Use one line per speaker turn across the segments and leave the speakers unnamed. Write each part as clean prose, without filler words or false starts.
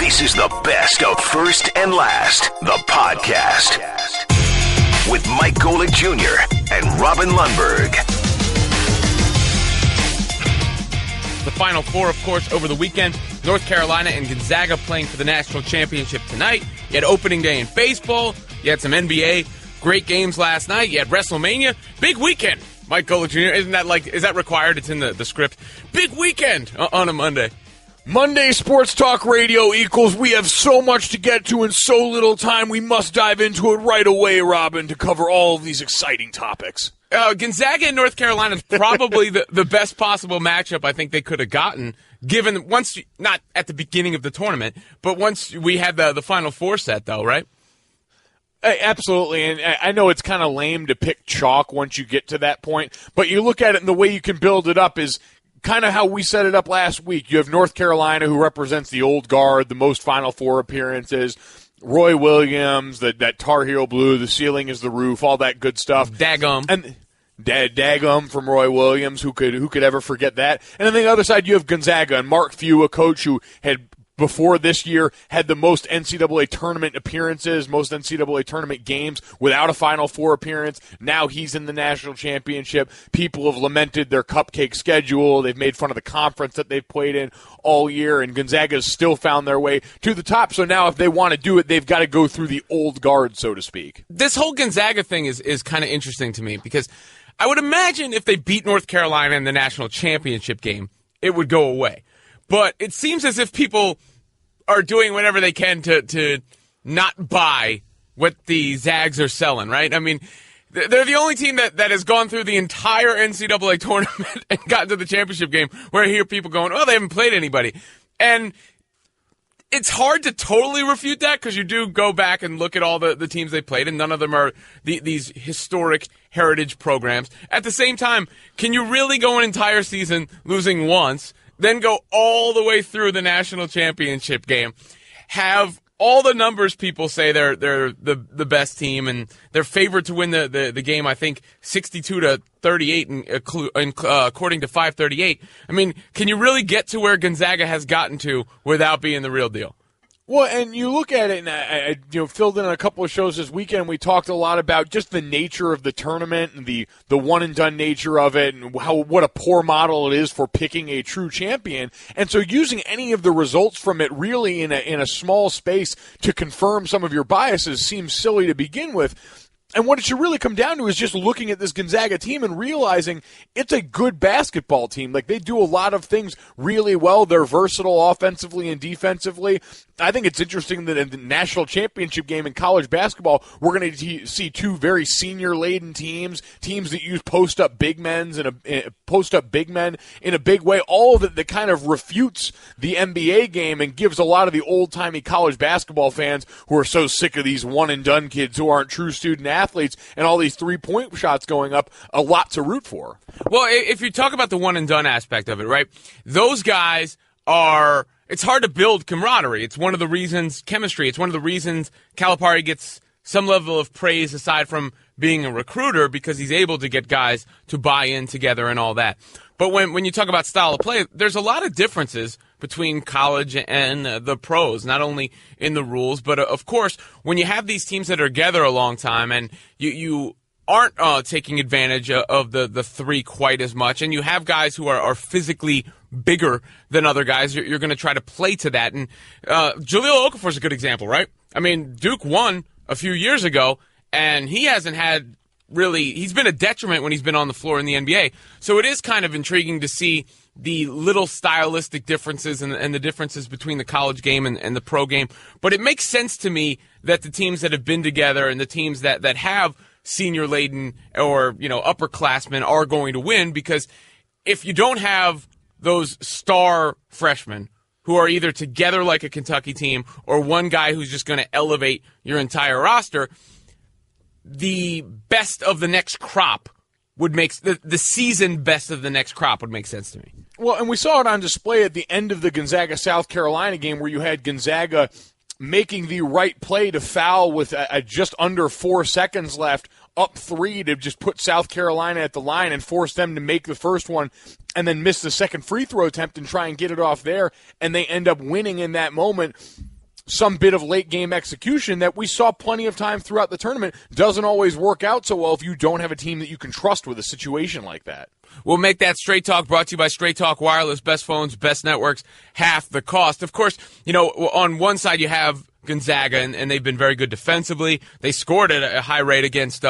This is the best of First and Last, the podcast, with Mike Golick Jr. and Robin Lundberg.
The Final Four, of course, over the weekend. North Carolina and Gonzaga playing for the national championship tonight. You had opening day in baseball. You had some NBA. Great games last night. You had WrestleMania. Big weekend. Mike Golick Jr., is that required? It's in the script. Big weekend on a Monday.
Monday Sports Talk Radio equals we have so much to get to in so little time. We must dive into it right away, Robin, to cover all of these exciting topics.
Gonzaga and North Carolina is probably the best possible matchup I think they could have gotten, given once, not at the beginning of the tournament, but once we had the Final Four set, though, right?
Absolutely, and I know it's kind of lame to pick chalk once you get to that point, but you look at it and the way you can build it up is kind of how we set it up last week. You have North Carolina, who represents the old guard, the most Final Four appearances, Roy Williams, that Tar Heel blue, the ceiling is the roof, all that good stuff.
Dagum.
And Dagum from Roy Williams, who could ever forget that? And on the other side, you have Gonzaga and Mark Few, a coach who had before this year had the most NCAA tournament appearances, most NCAA tournament games without a Final Four appearance. Now he's in the national championship. People have lamented their cupcake schedule. They've made fun of the conference that they've played in all year, and Gonzaga's still found their way to the top. So now if they want to do it, they've got to go through the old guard, so to speak.
This whole Gonzaga thing is kind of interesting to me because I would imagine if they beat North Carolina in the national championship game, it would go away. But it seems as if people are doing whatever they can to not buy what the Zags are selling, right? I mean, they're the only team that has gone through the entire NCAA tournament and gotten to the championship game where I hear people going, oh, they haven't played anybody. And it's hard to totally refute that because you do go back and look at all the teams they played, and none of them are these historic heritage programs. At the same time, can you really go an entire season losing once, then go all the way through the national championship game, have all the numbers people say they're the best team, and they're favored to win the game, I think, 62-38, according to 538. I mean, can you really get to where Gonzaga has gotten to without being the real deal?
Well, and you look at it, and I filled in a couple of shows this weekend. We talked a lot about just the nature of the tournament and the one and done nature of it, and what a poor model it is for picking a true champion. And so, using any of the results from it really in a small space to confirm some of your biases seems silly to begin with. And what it should really come down to is just looking at this Gonzaga team and realizing it's a good basketball team. Like, they do a lot of things really well. They're versatile offensively and defensively. I think it's interesting that in the national championship game in college basketball, we're going to see two very senior-laden teams that use post-up big men in a big way. All of it that kind of refutes the NBA game and gives a lot of the old-timey college basketball fans who are so sick of these one-and-done kids who aren't true student athletes and all these three-point shots going up a lot to root for.
Well, if you talk about the one-and-done aspect of it, right, those guys are – it's hard to build camaraderie. It's one of the reasons – chemistry. It's one of the reasons Calipari gets some level of praise aside from being a recruiter because he's able to get guys to buy in together and all that. But when you talk about style of play, there's a lot of differences between college and the pros, not only in the rules, but of course, when you have these teams that are together a long time and you aren't taking advantage of the three quite as much, and you have guys who are physically bigger than other guys, you're going to try to play to that. And Jahlil Okafor is a good example, right? I mean, Duke won a few years ago, and he hasn't had really – he's been a detriment when he's been on the floor in the NBA. So it is kind of intriguing to see the little stylistic differences and the differences between the college game and the pro game. But it makes sense to me that the teams that have been together and the teams that have senior-laden or, upperclassmen are going to win, because if you don't have those star freshmen who are either together like a Kentucky team or one guy who's just going to elevate your entire roster, the best of the next crop would make the season best of the next crop would make sense to me.
Well, and we saw it on display at the end of the Gonzaga-South Carolina game where you had Gonzaga making the right play to foul with just under 4 seconds left, up 3 to just put South Carolina at the line and force them to make the first one and then miss the second free throw attempt and try and get it off there, and they end up winning in that moment. some bit of late game execution that we saw plenty of time throughout the tournament doesn't always work out so well if you don't have a team that you can trust with a situation like that.
We'll make that Straight Talk brought to you by Straight Talk Wireless. Best phones, best networks, half the cost. Of course, on one side you have Gonzaga, and they've been very good defensively. They scored at a high rate against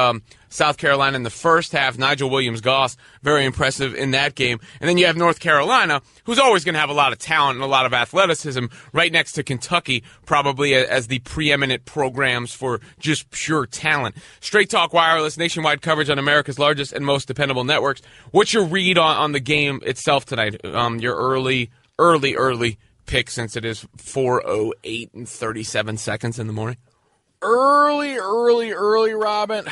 South Carolina in the first half. Nigel Williams-Goss, very impressive in that game. And then you have North Carolina, who's always going to have a lot of talent and a lot of athleticism, right next to Kentucky, probably as the preeminent programs for just pure talent. Straight Talk Wireless, nationwide coverage on America's largest and most dependable networks. What's your read on the game itself tonight? Your early pick, since it is 4:08 and 37 seconds in the morning?
Early, Robin.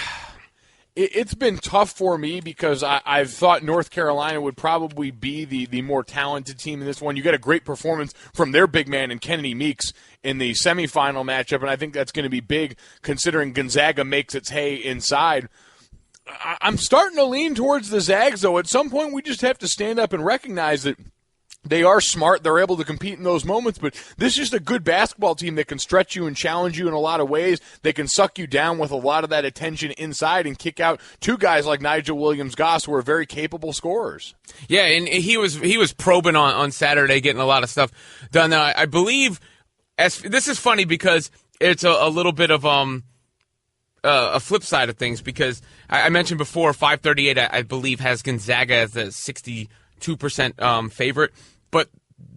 It's been tough for me because I've thought North Carolina would probably be the more talented team in this one. You get a great performance from their big man in Kennedy Meeks in the semifinal matchup, and I think that's going to be big considering Gonzaga makes its hay inside. I'm starting to lean towards the Zags, though. At some point, we just have to stand up and recognize that they are smart. They're able to compete in those moments, but this is just a good basketball team that can stretch you and challenge you in a lot of ways. They can suck you down with a lot of that attention inside and kick out two guys like Nigel Williams-Goss, who are very capable scorers.
Yeah, and he was probing on Saturday, getting a lot of stuff done. Now, I believe this is funny because it's a little bit of a flip side of things, because I mentioned before 538, I believe, has Gonzaga as a 62% favorite. But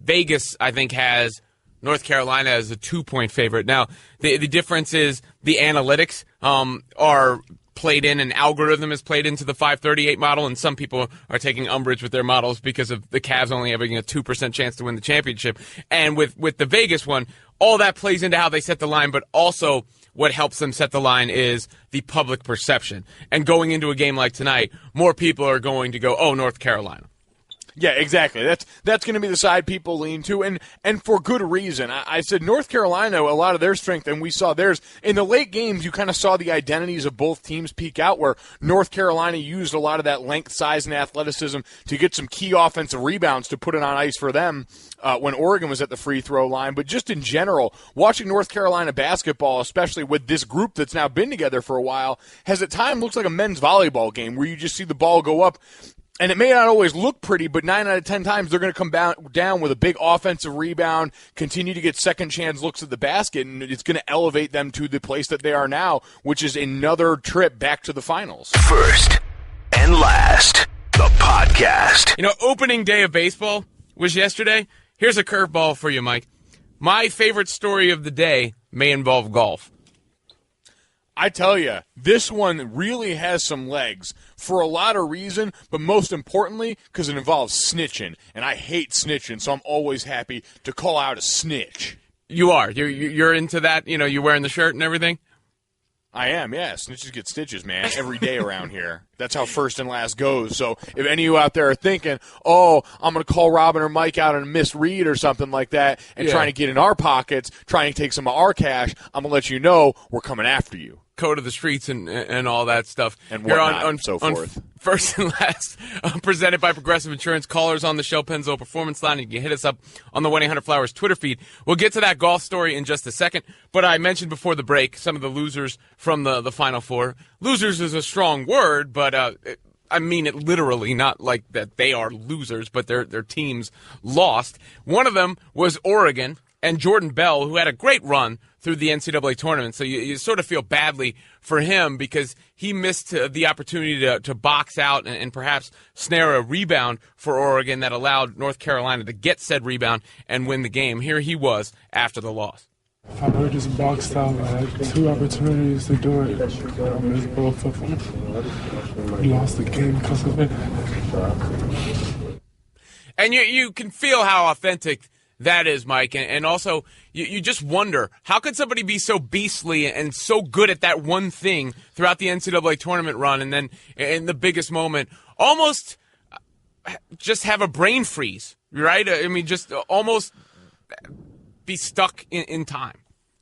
Vegas, I think, has North Carolina as a 2-point favorite. Now, the difference is the analytics are played in, an algorithm is played into the 538 model, and some people are taking umbrage with their models because of the Cavs only having a 2% chance to win the championship. And with the Vegas one, all that plays into how they set the line, but also what helps them set the line is the public perception. And going into a game like tonight, more people are going to go, oh, North Carolina.
Yeah, exactly. That's going to be the side people lean to, and for good reason. I said North Carolina, a lot of their strength, and we saw theirs. In the late games, you kind of saw the identities of both teams peak out, where North Carolina used a lot of that length, size, and athleticism to get some key offensive rebounds to put it on ice for them when Oregon was at the free throw line. But just in general, watching North Carolina basketball, especially with this group that's now been together for a while, has at times looks like a men's volleyball game where you just see the ball go up. And it may not always look pretty, but 9 out of 10 times they're going to come down with a big offensive rebound, continue to get second chance looks at the basket, and it's going to elevate them to the place that they are now, which is another trip back to the finals.
First and Last, the podcast.
Opening day of baseball was yesterday. Here's a curveball for you, Mike. My favorite story of the day may involve golf.
I tell you, this one really has some legs for a lot of reason, but most importantly, because it involves snitching, and I hate snitching, so I'm always happy to call out a snitch.
You are. You're into that? You're wearing the shirt and everything?
I am, yeah. Snitches get stitches, man, every day around here. That's how First and Last goes. So if any of you out there are thinking, oh, I'm going to call Robin or Mike out on a misread or something like that and trying to get in our pockets, trying to take some of our cash, I'm going to let you know we're coming after you.
Code of the streets and all that stuff.
And whatnot, and so forth.
First and Last, presented by Progressive Insurance. Callers on the Shell Pennzoil Performance Line. You can hit us up on the 1-800-Flowers Twitter feed. We'll get to that golf story in just a second, but I mentioned before the break some of the losers from the Final Four. Losers is a strong word, but I mean it literally, not like that they are losers, but their teams lost. One of them was Oregon and Jordan Bell, who had a great run through the NCAA tournament. So you sort of feel badly for him because he missed the opportunity to box out and perhaps snare a rebound for Oregon that allowed North Carolina to get said rebound and win the game. Here he was after the loss.
If I would have just boxed out, I had 2 opportunities to do it. I missed both of them. We lost the game because of it.
And you can feel how authentic that is, Mike, and also you just wonder, how could somebody be so beastly and so good at that one thing throughout the NCAA tournament run, and then in the biggest moment, almost just have a brain freeze, right? I mean, just almost be stuck in time.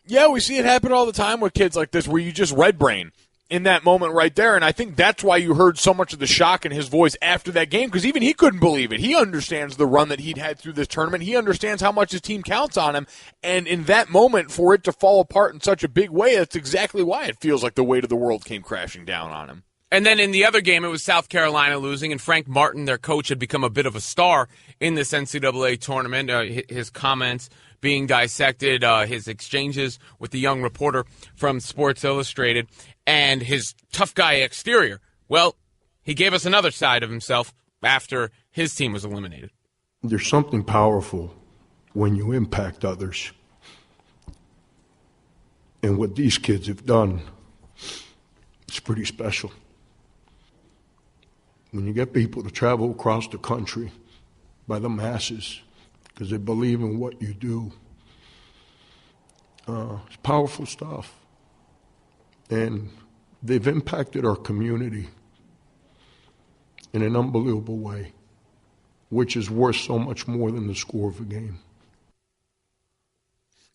Yeah, we see it happen all the time with kids like this where you just red brain. in that moment right there. And I think that's why you heard so much of the shock in his voice after that game, because even he couldn't believe it. He understands the run that he'd had through this tournament. He understands how much his team counts on him. And in that moment, for it to fall apart in such a big way, that's exactly why it feels like the weight of the world came crashing down on him.
And then in the other game, it was South Carolina losing, and Frank Martin, their coach, had become a bit of a star in this NCAA tournament. His comments being dissected, his exchanges with the young reporter from Sports Illustrated, and his tough guy exterior. Well, he gave us another side of himself after his team was eliminated.
There's something powerful when you impact others. And what these kids have done is pretty special. When you get people to travel across the country by the masses because they believe in what you do, it's powerful stuff. And they've impacted our community in an unbelievable way, which is worth so much more than the score of a game.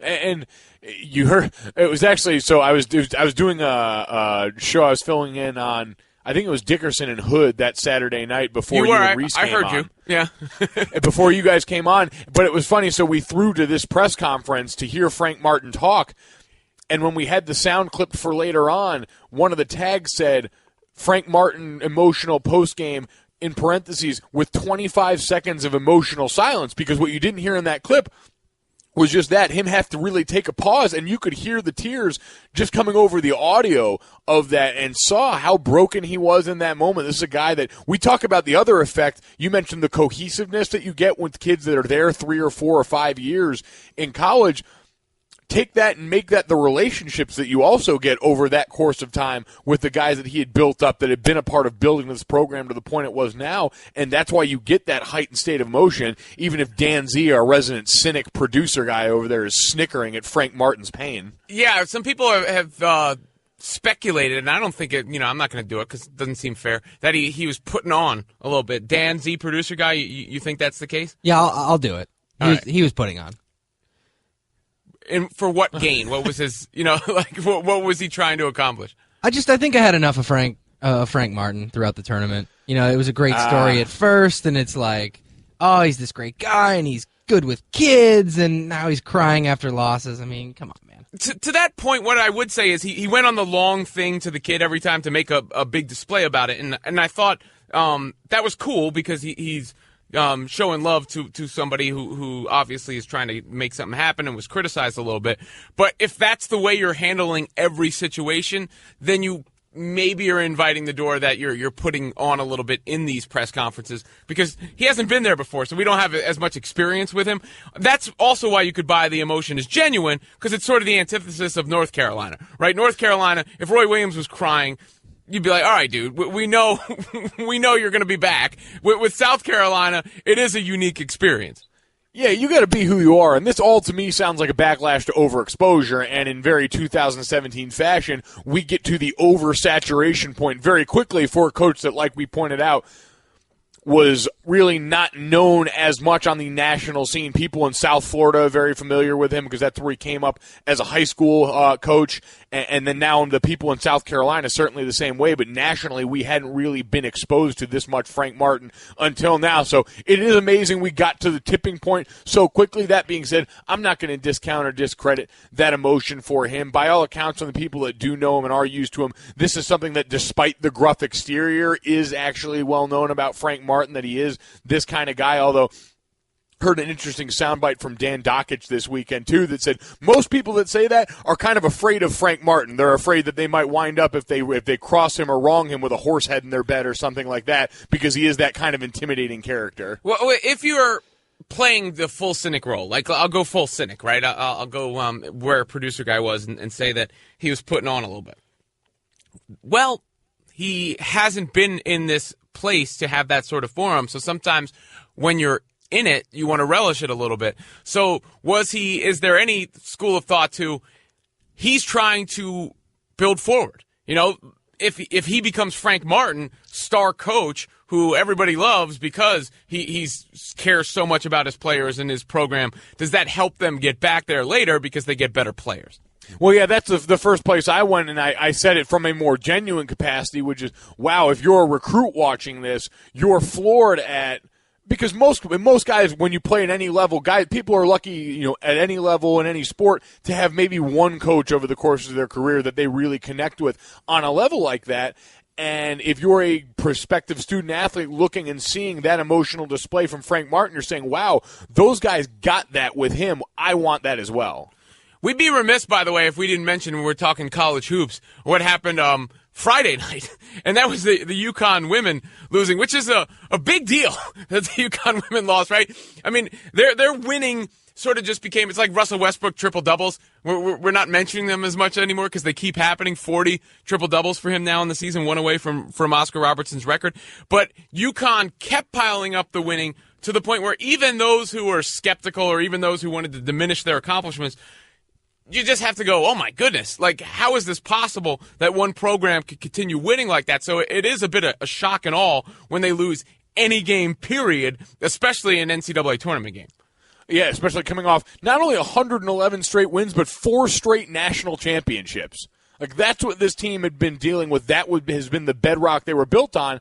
And you heard it was actually so I was doing a show I was filling in on. I think it was Dickerson and Hood that Saturday night before you and Reese came on.
I heard you. Yeah.
Before you guys came on. But it was funny. So we threw to this press conference to hear Frank Martin talk. And when we had the sound clipped for later on, one of the tags said, Frank Martin emotional postgame, in parentheses, with 25 seconds of emotional silence. Because what you didn't hear in that clip was just that, him have to really take a pause, and you could hear the tears just coming over the audio of that and saw how broken he was in that moment. This is a guy that we talk about the other effect. You mentioned the cohesiveness that you get with kids that are there 3 or 4 or 5 years in college. Take that and make that the relationships that you also get over that course of time with the guys that he had built up, that had been a part of building this program to the point it was now. And that's why you get that heightened state of emotion, even if Dan Z, our resident cynic producer guy over there, is snickering at Frank Martin's pain.
Yeah, some people have speculated, and I don't think it, I'm not going to do it because it doesn't seem fair, that he was putting on a little bit. Dan Z, producer guy, you think that's the case?
Yeah, I'll do it. He was putting on.
And for what gain? What was his, what was he trying to accomplish?
I think I had enough of Frank Martin throughout the tournament. It was a great story at first, and it's like, oh, he's this great guy, and he's good with kids, and now he's crying after losses. I mean, come on, man.
To that point, what I would say is he went on the long thing to the kid every time to make a big display about it, and I thought that was cool because he's showing love to somebody who obviously is trying to make something happen and was criticized a little bit. But if that's the way you're handling every situation, then you maybe are inviting the door that you're putting on a little bit in these press conferences because he hasn't been there before, so we don't have as much experience with him. That's also why you could buy the emotion as genuine, because it's sort of the antithesis of North Carolina, right? North Carolina, if Roy Williams was crying, you'd be like, all right, dude, we know you're going to be back. With South Carolina, it is a unique experience.
Yeah, you got to be who you are, and this all to me sounds like a backlash to overexposure, and in very 2017 fashion, we get to the oversaturation point very quickly for a coach that, like we pointed out, was really not known as much on the national scene. People in South Florida are very familiar with him because that's where he came up as a high school coach. And then now the people in South Carolina, certainly the same way. But nationally, we hadn't really been exposed to this much Frank Martin until now. So it is amazing we got to the tipping point so quickly. That being said, I'm not going to discount or discredit that emotion for him. By all accounts, from the people that do know him and are used to him, this is something that, despite the gruff exterior, is actually well known about Frank Martin, that he is this kind of guy. Although heard an interesting soundbite from Dan Dockich this weekend too that said most people that say that are kind of afraid of Frank Martin. They're afraid that they might wind up if they cross him or wrong him with a horse head in their bed or something like that, because he is that kind of intimidating character.
Well, if you're playing the full cynic role, like I'll go full cynic, right? I'll go where producer guy was and say that he was putting on a little bit. Well, he hasn't been in this place to have that sort of forum, so sometimes when you're in it, you want to relish it a little bit. So is there any school of thought to he's trying to build forward? If he becomes Frank Martin, star coach, who everybody loves because he cares so much about his players and his program, does that help them get back there later because they get better players?
Well, yeah, that's the first place I went, and I said it from a more genuine capacity, which is, wow, if you're a recruit watching this, you're floored at – because most guys, when you play at any level, people are lucky, at any level in any sport to have maybe one coach over the course of their career that they really connect with on a level like that. And if you're a prospective student-athlete looking and seeing that emotional display from Frank Martin, you're saying, wow, those guys got that with him. I want that as well.
We'd be remiss, by the way, if we didn't mention when we're talking college hoops what happened Friday night, and that was the UConn women losing, which is a big deal that the UConn women lost, right? I mean, their winning sort of just became, it's like Russell Westbrook triple-doubles. We're not mentioning them as much anymore because they keep happening. 40 triple-doubles for him now in the season, one away from Oscar Robertson's record. But UConn kept piling up the winning to the point where even those who were skeptical or even those who wanted to diminish their accomplishments, you just have to go, oh, my goodness, like, how is this possible that one program could continue winning like that? So it is a bit of a shock and awe when they lose any game, period, especially an NCAA tournament game.
Yeah, especially coming off not only 111 straight wins, but 4 straight national championships. Like, that's what this team had been dealing with. That has been the bedrock they were built on.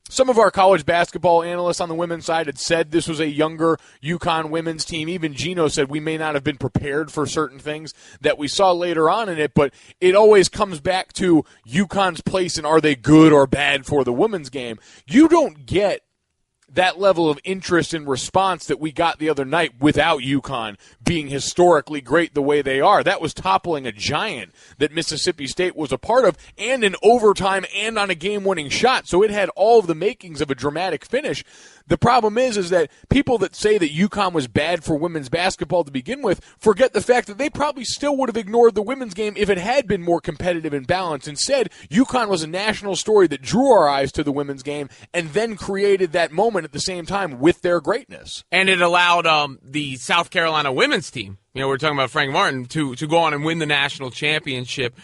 Some of our college basketball analysts on the women's side had said this was a younger UConn women's team. Even Gino said we may not have been prepared for certain things that we saw later on in it, but it always comes back to UConn's place and are they good or bad for the women's game. You don't get that level of interest and response that we got the other night without UConn being historically great the way they are. That was toppling a giant that Mississippi State was a part of, and in overtime and on a game-winning shot. So it had all of the makings of a dramatic finish. The problem is that people that say that UConn was bad for women's basketball to begin with forget the fact that they probably still would have ignored the women's game if it had been more competitive and balanced. Instead, UConn was a national story that drew our eyes to the women's game and then created that moment at the same time with their greatness.
And it allowed the South Carolina women's team, we're talking about Frank Martin, to go on and win the national championship.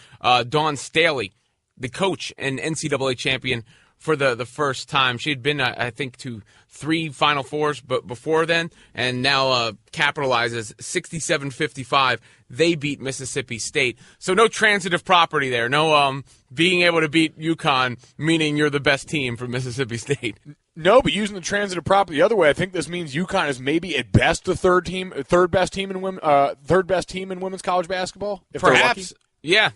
Dawn Staley, the coach and NCAA champion for the first time. She had been, I think, to 3 Final Fours but before then, and now capitalizes 67-55. They beat Mississippi State. So no transitive property there. No being able to beat UConn, meaning you're the best team from Mississippi State.
No, but using the transitive property the other way, I think this means UConn is maybe at best the third best team in women's college basketball. If
perhaps, yeah.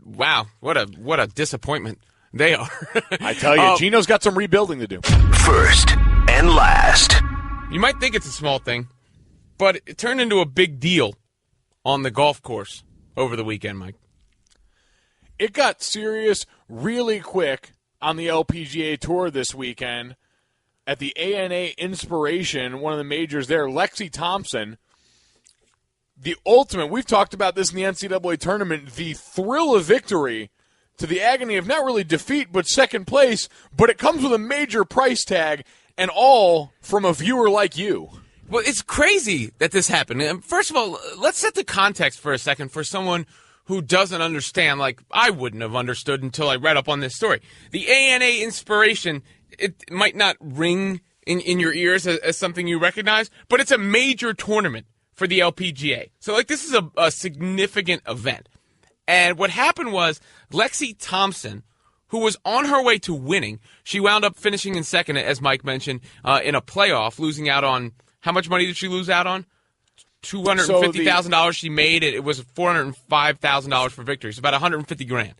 Wow, what a disappointment they are.
I tell you, Gino's got some rebuilding to do.
First and last.
You might think it's a small thing, but it turned into a big deal on the golf course over the weekend, Mike.
It got serious really quick on the LPGA Tour this weekend. At the ANA Inspiration, one of the majors there, Lexi Thompson, the ultimate, we've talked about this in the NCAA tournament, the thrill of victory to the agony of not really defeat, but second place, but it comes with a major price tag, and all from a viewer like you.
Well, it's crazy that this happened. First of all, let's set the context for a second for someone who doesn't understand, like I wouldn't have understood until I read up on this story. The ANA Inspiration, it might not ring in your ears as something you recognize, but it's a major tournament for the LPGA. So, this is a significant event. And what happened was Lexi Thompson, who was on her way to winning, she wound up finishing in second, as Mike mentioned, in a playoff, losing out on, how much money did she lose out on? $250,000 she made. It was $405,000 for victory. So about $150,000.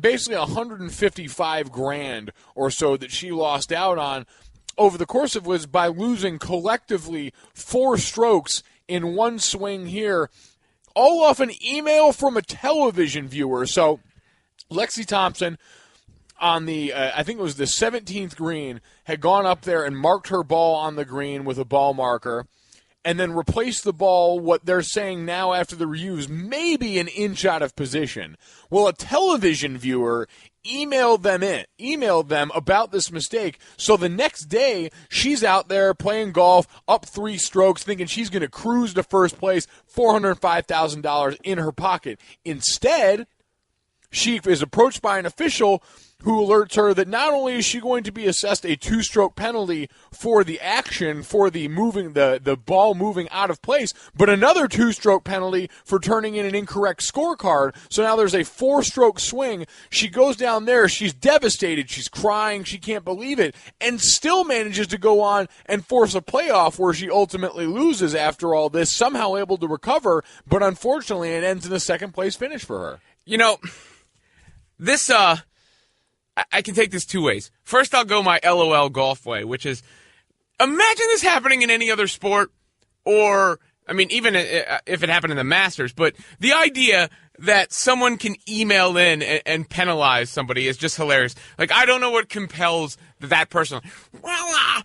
Basically $155,000 or so that she lost out on over the course of was by losing collectively 4 strokes in one swing here, all off an email from a television viewer. So Lexi Thompson on the, I think it was the 17th green, had gone up there and marked her ball on the green with a ball marker, and then replace the ball, what they're saying now after the reviews, maybe an inch out of position. Well, a television viewer emailed them about this mistake. So the next day, she's out there playing golf, up 3 strokes, thinking she's going to cruise to first place, $405,000 in her pocket. Instead, she is approached by an official who alerts her that not only is she going to be assessed a 2-stroke penalty for the action, for the moving the ball moving out of place, but another 2-stroke penalty for turning in an incorrect scorecard. So now there's a 4-stroke swing. She goes down there. She's devastated. She's crying. She can't believe it, and still manages to go on and force a playoff where she ultimately loses after all this, somehow able to recover, but unfortunately it ends in a second-place finish for her.
You know, this, I can take this two ways. First, I'll go my LOL golf way, which is, imagine this happening in any other sport, or, I mean, even if it happened in the Masters, but the idea that someone can email in and penalize somebody is just hilarious. Like, I don't know what compels that person. Well,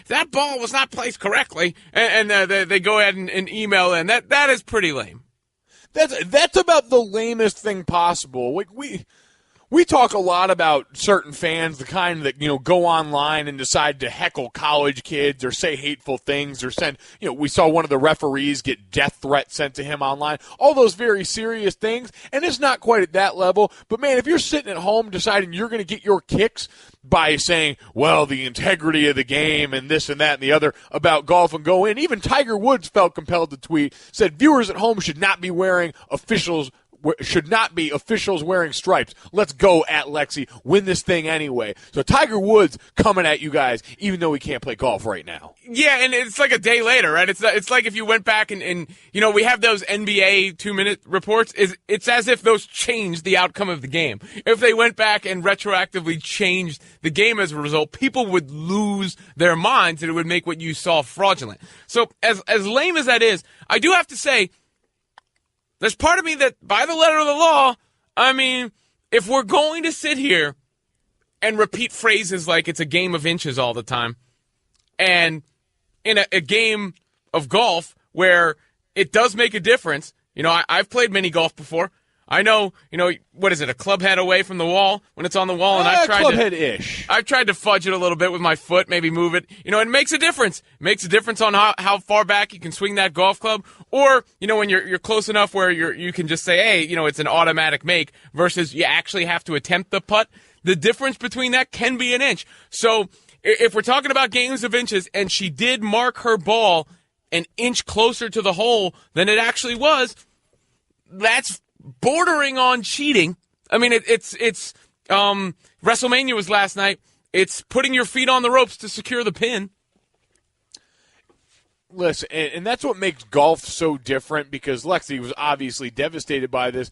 that ball was not placed correctly, and they go ahead and email in. That is pretty lame.
That's about the lamest thing possible. We talk a lot about certain fans, the kind that, go online and decide to heckle college kids or say hateful things or send, we saw one of the referees get death threats sent to him online. All those very serious things, and it's not quite at that level. But, man, if you're sitting at home deciding you're going to get your kicks by saying, well, the integrity of the game and this and that and the other about golf and go in, even Tiger Woods felt compelled to tweet, said viewers at home should not be officials wearing stripes. Let's go at Lexi. Win this thing anyway. So Tiger Woods coming at you guys, even though he can't play golf right now.
Yeah, and it's like a day later, right? It's like if you went back and we have those NBA 2-minute reports. It's as if those changed the outcome of the game. If they went back and retroactively changed the game as a result, people would lose their minds and it would make what you saw fraudulent. So as lame as that is, I do have to say, there's part of me that, by the letter of the law, I mean, if we're going to sit here and repeat phrases like it's a game of inches all the time, and in a game of golf where it does make a difference, I've played mini golf before. I know, what is it, a club head away from the wall when it's on the wall? And I've tried
club head-ish.
I've tried to fudge it a little bit with my foot, maybe move it. It makes a difference. It makes a difference on how far back you can swing that golf club. Or, when you're close enough where you can just say, hey, it's an automatic make versus you actually have to attempt the putt. The difference between that can be an inch. So if we're talking about games of inches, and she did mark her ball an inch closer to the hole than it actually was, that's bordering on cheating. I mean, it's WrestleMania was last night. It's putting your feet on the ropes to secure the pin.
Listen, and that's what makes golf so different, because Lexi was obviously devastated by this.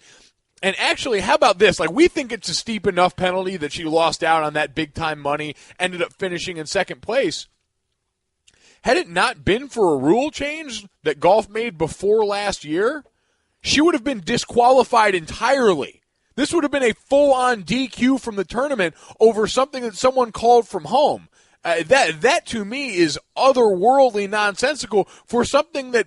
And actually, how about this? Like, we think it's a steep enough penalty that she lost out on that big-time money, ended up finishing in second place. Had it not been for a rule change that golf made before last year, she would have been disqualified entirely. This would have been a full-on DQ from the tournament over something that someone called from home. That to me is otherworldly nonsensical for something that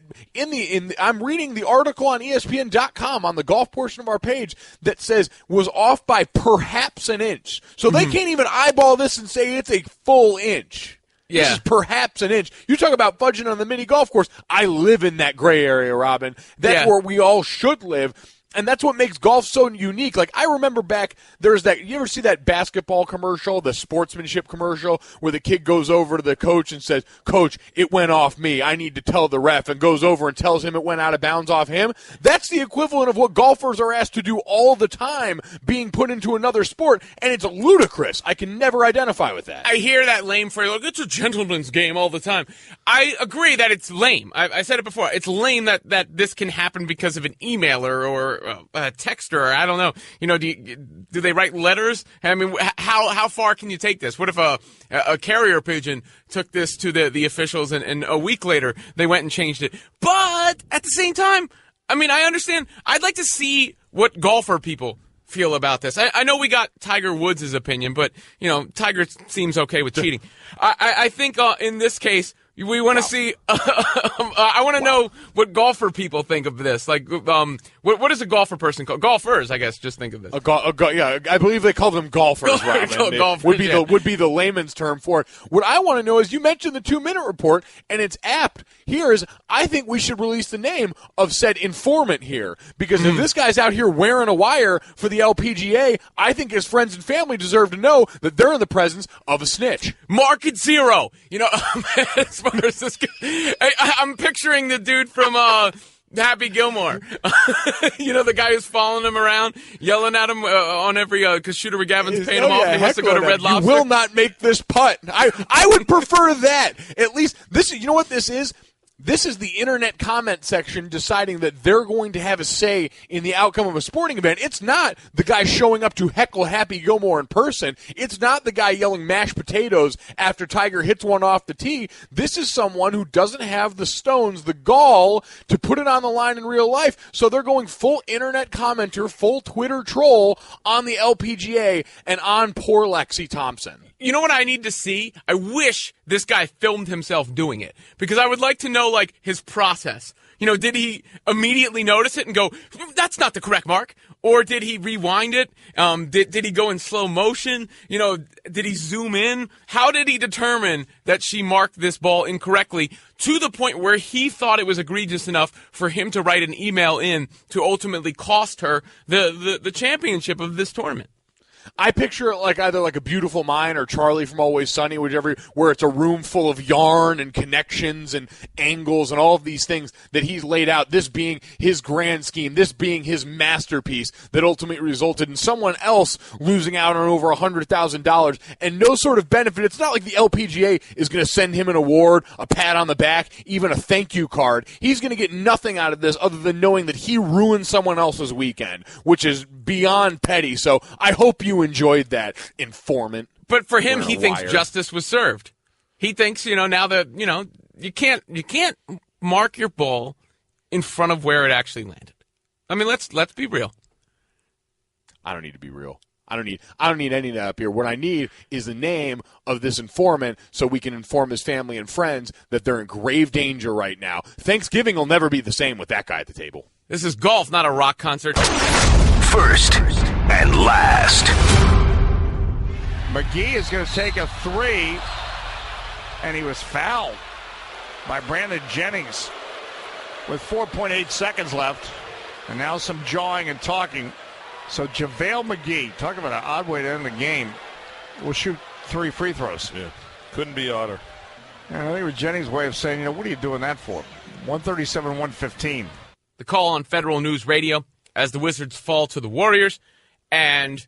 I'm reading the article on ESPN.com on the golf portion of our page that says was off by perhaps an inch. So they can't even eyeball this and say it's a full inch.
Yeah.
This is perhaps an inch. You talk about fudging on the mini golf course. I live in that gray area, Robin. That's where we all should live. And that's what makes golf so unique. Like, I remember back, there's that, you ever see that basketball commercial, the sportsmanship commercial, where the kid goes over to the coach and says, Coach, it went off me. I need to tell the ref, and goes over and tells him it went out of bounds off him? That's the equivalent of what golfers are asked to do all the time, being put into another sport, and it's ludicrous. I can never identify with that.
I hear that lame phrase, like, it's a gentleman's game all the time. I agree that it's lame. I said it before. It's lame that this can happen because of an emailer or a texter. I don't know. Do they write letters? I mean, how far can you take this? What if a carrier pigeon took this to the officials and a week later they went and changed it? But at the same time, I mean, I understand. I'd like to see what golfer people feel about this. I know we got Tiger Woods' opinion, but Tiger seems okay with cheating. I think in this case, We want to see. I want to know what golfer people think of this. Like, what is a golfer person called? Golfers, I guess. Just think of this.
Yeah, I believe they call them golfers.
Golfers
would be the layman's term for it. What I want to know is, you mentioned the 2-minute report, and it's apt. I think we should release the name of said informant here, because if this guy's out here wearing a wire for the LPGA, I think his friends and family deserve to know that they're in the presence of a snitch.
Mark it 0. You know, as far as this guy, I'm picturing the dude from Happy Gilmore. You know, the guy who's following him around, yelling at him on every because Shooter McGavin's paying him off. And he wants to go to Red Lobster.
You will not make this putt. I would prefer that. At least this. You know what this is? This is the internet comment section deciding that they're going to have a say in the outcome of a sporting event. It's not the guy showing up to heckle Happy Gilmore in person. It's not the guy yelling mashed potatoes after Tiger hits one off the tee. This is someone who doesn't have the stones, the gall, to put it on the line in real life. So they're going full internet commenter, full Twitter troll on the LPGA and on poor Lexi Thompson.
You know what I need to see? I wish this guy filmed himself doing it, because I would like to know, like, his process. You know, did he immediately notice it and go, that's not the correct mark? Or did he rewind it? Did he go in slow motion? You know, did he zoom in? How did he determine that she marked this ball incorrectly to the point where he thought it was egregious enough for him to write an email in to ultimately cost her the championship of this tournament?
I picture it like either like A Beautiful Mind or Charlie from Always Sunny, whichever, where it's a room full of yarn and connections and angles and all of these things that he's laid out, this being his grand scheme, this being his masterpiece that ultimately resulted in someone else losing out on over $100,000 and no sort of benefit. It's not like the LPGA is going to send him an award, a pat on the back, even a thank you card. He's going to get nothing out of this other than knowing that he ruined someone else's weekend, which is beyond petty. So I hope you enjoyed that, informant.
But for him, he thinks justice was served. He thinks, you know, now that, you know, you can't mark your ball in front of where it actually landed. I mean, let's be real.
I don't need to be real. I don't need any of that up here. What I need is the name of this informant so we can inform his family and friends that they're in grave danger right now. Thanksgiving will never be the same with that guy at the table.
This is golf, not a rock concert.
First and last.
McGee is going to take a 3, and he was fouled by Brandon Jennings with 4.8 seconds left. And now some jawing and talking. So JaVale McGee, talk about an odd way to end the game, will shoot 3 free throws.
Yeah, couldn't be odder.
And I think it was Jennings' way of saying, you know, what are you doing that for? 137-115.
The call on Federal News Radio as the Wizards fall to the Warriors. And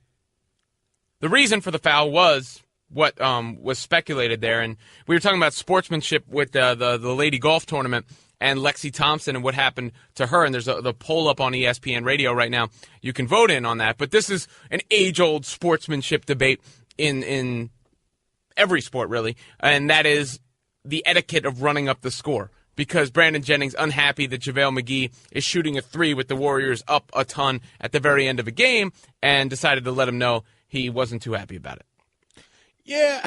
the reason for the foul was what was speculated there. And we were talking about sportsmanship with the Lady Golf Tournament and Lexi Thompson and what happened to her. And there's the poll up on ESPN Radio right now. You can vote in on that. But this is an age-old sportsmanship debate in every sport, really. And that is the etiquette of running up the score. Because Brandon Jennings unhappy that JaVale McGee is shooting a 3 with the Warriors up a ton at the very end of a game and decided to let him know he wasn't too happy about it.
Yeah.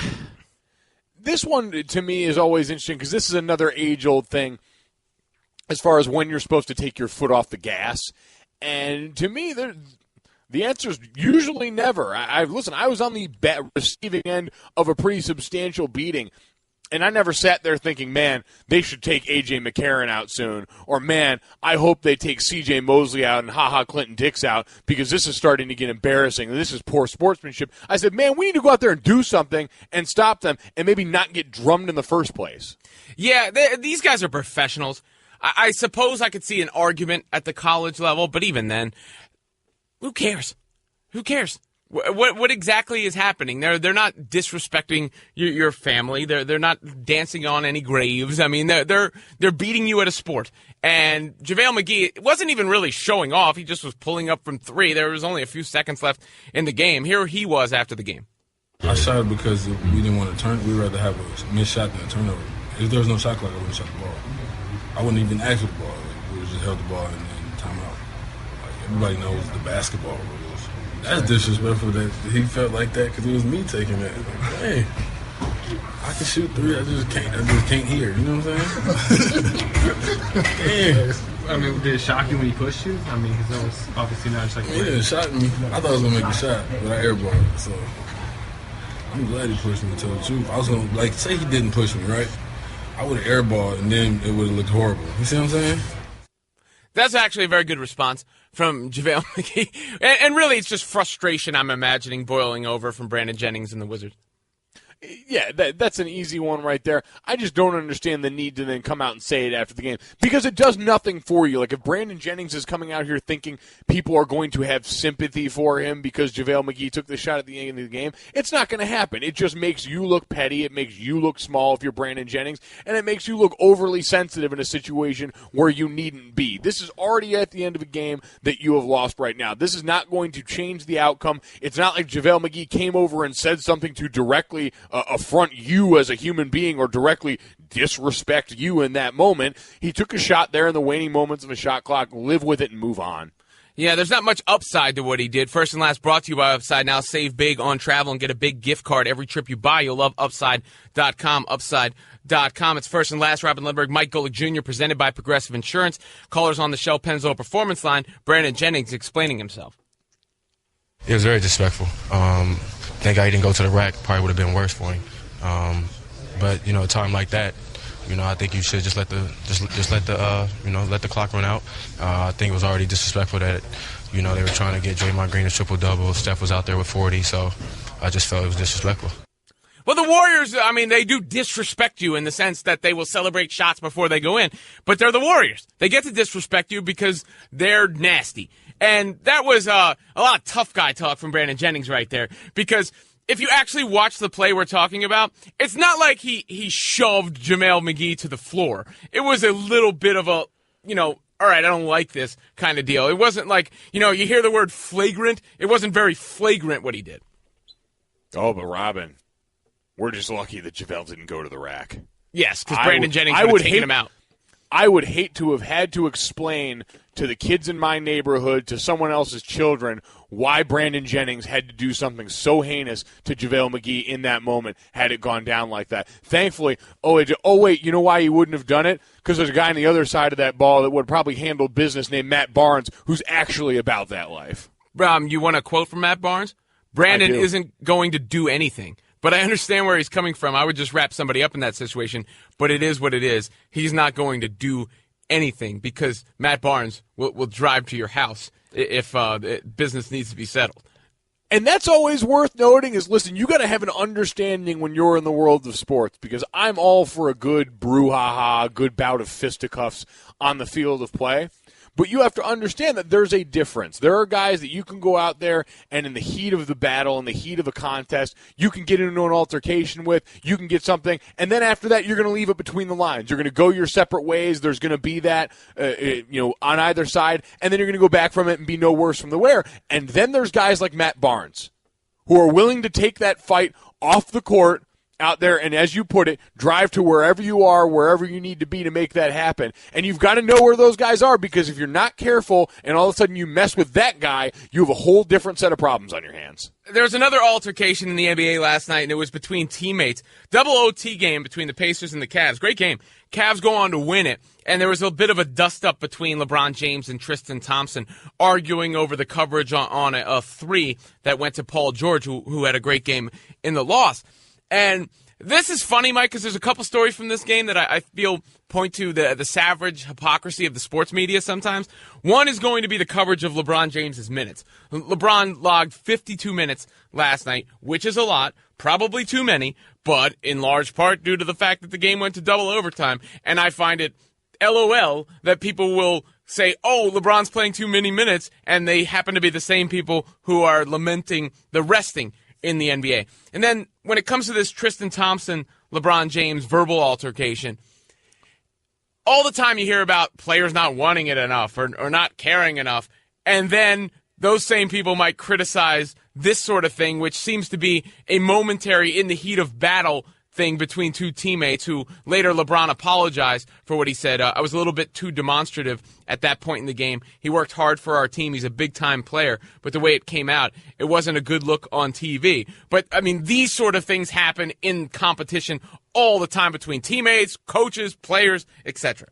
This one, to me, is always interesting because this is another age-old thing as far as when you're supposed to take your foot off the gas. And to me, the answer is usually never. Listen, I was on the receiving end of a pretty substantial beating. And I never sat there thinking, man, they should take A.J. McCarron out soon. Or, man, I hope they take C.J. Mosley out and Clinton Dix out because this is starting to get embarrassing. And this is poor sportsmanship. I said, man, we need to go out there and do something and stop them and maybe not get drummed in the first place.
Yeah, these guys are professionals. I suppose I could see an argument at the college level, but even then, who cares? Who cares? What exactly is happening? They're not disrespecting your family. They're not dancing on any graves. I mean, they're beating you at a sport. And JaVale McGee wasn't even really showing off. He just was pulling up from 3. There was only a few seconds left in the game. Here he was after the game.
I shot because we didn't want to turn. We'd rather have a missed shot than a turnover. If there was no shot clock, I wouldn't shot the ball. I wouldn't even ask for the ball. We would just held the ball and then time out. Like, everybody knows the basketball rules. That's disrespectful that he felt like that because it was me taking that. Like, hey, I can shoot three. I just can't hear. You know what I'm saying?
I mean, did it shock you when he pushed you? I mean, because that was obviously not just like.
Yeah, it shocked me. I thought I was gonna make a shot, but I airballed it. So I'm glad he pushed me. To tell the truth, I was gonna say he didn't push me, right? I would have airballed, and then it would have looked horrible. You see what I'm saying?
That's actually a very good response from JaVale McGee. And really, it's just frustration, I'm imagining, boiling over from Brandon Jennings and the Wizards.
Yeah, that's an easy one right there. I just don't understand the need to then come out and say it after the game because it does nothing for you. Like if Brandon Jennings is coming out here thinking people are going to have sympathy for him because JaVale McGee took the shot at the end of the game, it's not going to happen. It just makes you look petty. It makes you look small if you're Brandon Jennings, and it makes you look overly sensitive in a situation where you needn't be. This is already at the end of a game that you have lost right now. This is not going to change the outcome. It's not like JaVale McGee came over and said something to directly affront you as a human being or directly disrespect you in that moment. He took a shot there in the waning moments of a shot clock, live with it and move on.
Yeah, there's not much upside to what he did. First and Last brought to you by Upside. Now save big on travel and get a big gift card every trip you buy. You'll love Upside.com, Upside.com. It's First and Last. Robin Lindbergh, Mike Golick Jr., presented by Progressive Insurance. Callers on the Shell Pennzoil Performance Line. Brandon Jennings explaining himself.
It was very disrespectful. Thank God he didn't go to the rack. Probably would have been worse for him. But a time like that, I think you should just let the clock run out. I think it was already disrespectful that they were trying to get Draymond Green a triple-double. Steph was out there with 40, so I just felt it was disrespectful.
Well, the Warriors, I mean, they do disrespect you in the sense that they will celebrate shots before they go in, but they're the Warriors. They get to disrespect you because they're nasty. And that was a lot of tough guy talk from Brandon Jennings right there, because if you actually watch the play we're talking about, it's not like he shoved JaVale McGee to the floor. It was a little bit of a, all right, I don't like this kind of deal. It wasn't like, you hear the word flagrant. It wasn't very flagrant what he did.
Oh, but Robin, we're just lucky that JaVale didn't go to the rack.
Yes, because Brandon Jennings would have taken him out.
I would hate to have had to explain to the kids in my neighborhood, to someone else's children, why Brandon Jennings had to do something so heinous to JaVale McGee in that moment had it gone down like that. Thankfully, wait, you know why he wouldn't have done it? Because there's a guy on the other side of that ball that would probably handle business named Matt Barnes, who's actually about that life.
You want a quote from Matt Barnes? Brandon isn't going to do anything. But I understand where he's coming from. I would just wrap somebody up in that situation. But it is what it is. He's not going to do anything because Matt Barnes will drive to your house if business needs to be settled.
And that's always worth noting is, listen, you got to have an understanding when you're in the world of sports, because I'm all for a good brouhaha, good bout of fisticuffs on the field of play. But you have to understand that there's a difference. There are guys that you can go out there and in the heat of the battle, in the heat of a contest, you can get into an altercation with, you can get something, and then after that you're going to leave it between the lines. You're going to go your separate ways. There's going to be that, on either side, and then you're going to go back from it and be no worse from the wear. And then there's guys like Matt Barnes who are willing to take that fight off the court, out there, and as you put it, drive to wherever you are, wherever you need to be to make that happen. And you've got to know where those guys are, because if you're not careful and all of a sudden you mess with that guy, you have a whole different set of problems on your hands.
There was another altercation in the NBA last night, and it was between teammates. Double OT game between the Pacers and the Cavs. Great game. Cavs go on to win it, and there was a bit of a dust-up between LeBron James and Tristan Thompson arguing over the coverage on a three that went to Paul George, who had a great game in the loss. And this is funny, Mike, because there's a couple stories from this game that I feel point to the savage hypocrisy of the sports media sometimes. One is going to be the coverage of LeBron James's minutes. LeBron logged 52 minutes last night, which is a lot, probably too many, but in large part due to the fact that the game went to double overtime. And I find it LOL that people will say, oh, LeBron's playing too many minutes, and they happen to be the same people who are lamenting the resting in the NBA. And then when it comes to this Tristan Thompson, LeBron James verbal altercation, all the time you hear about players not wanting it enough or not caring enough, and then those same people might criticize this sort of thing, which seems to be a momentary, in the heat of battle, thing between two teammates who later LeBron apologized for what he said. I was a little bit too demonstrative at that point in the game. He worked hard for our team. He's a big-time player. But the way it came out, it wasn't a good look on TV. But, I mean, these sort of things happen in competition all the time between teammates, coaches, players, etc.